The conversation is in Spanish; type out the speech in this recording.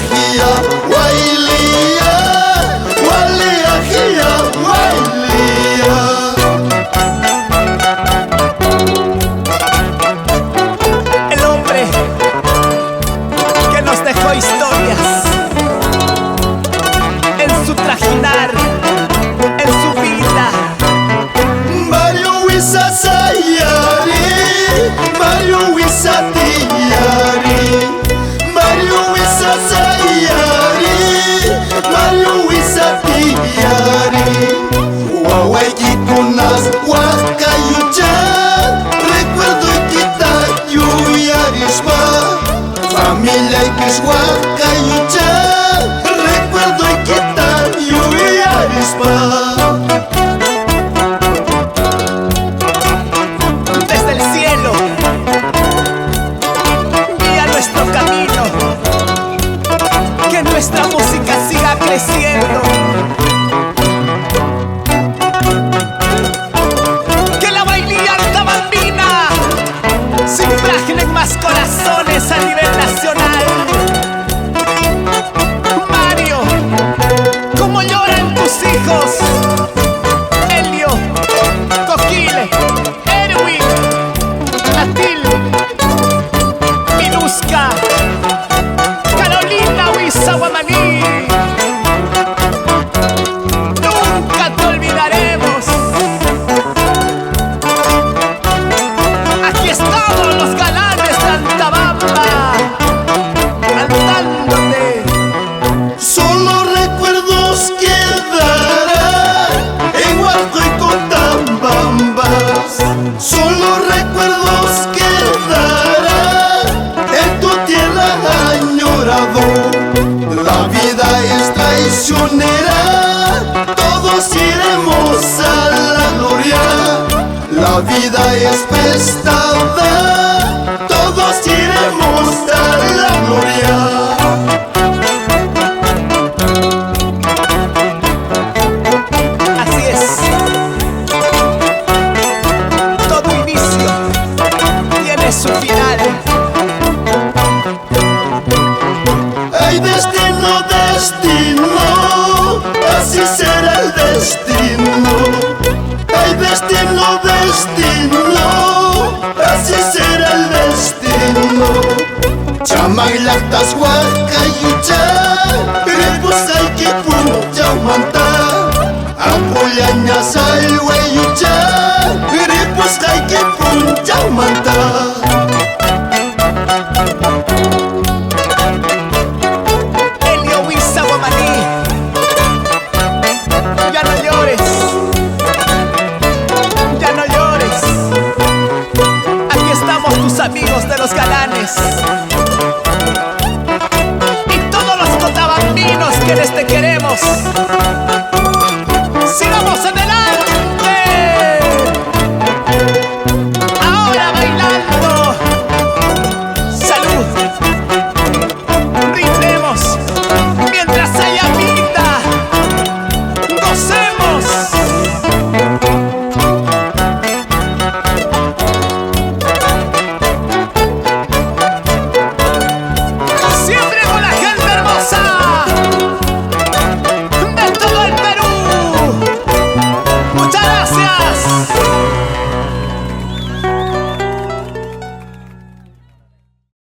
hia wailia, walia hia wailia. El hombre que nos dejó historias en su trajinar, en su vida. Mario Wisa Sayari, Mario Wisa Tiari, Mario Wisa Sayari, Mario Wisa Tiari. Wawajikunas wakayucha, recuerdo kita yuyarishma. Familia ikis wakayucha, recuerdo kita yuyarishma. Desde el cielo guía nuestro camino, que nuestra música siga creciendo, que la bailanta bambina se impregne en más corazones a nivel nacional. Mario, ¿cómo lloran tus hijos? Elio, Coquile, Erwin, Natil, Minuska, Carolina Huizaguamaní. Nunca te olvidaremos. Aquí estamos los galanes de Antabamba, cantándote. Solo recuerdos quedarán en Huarco y Cotambambas. Solo recuerdos quedarán en tu tierra añorado. La vida es traicionera, todos iremos a la gloria. La vida es prestada, todos iremos a la gloria. Así es. Todo inicio tiene su final. Hay destino, destino, así será el destino. Hay destino, destino, así será el destino. Chamaglactas huacayucha, repos hay que puncha manta. Apoyañas al hueyucha, repos hay que puncha manta.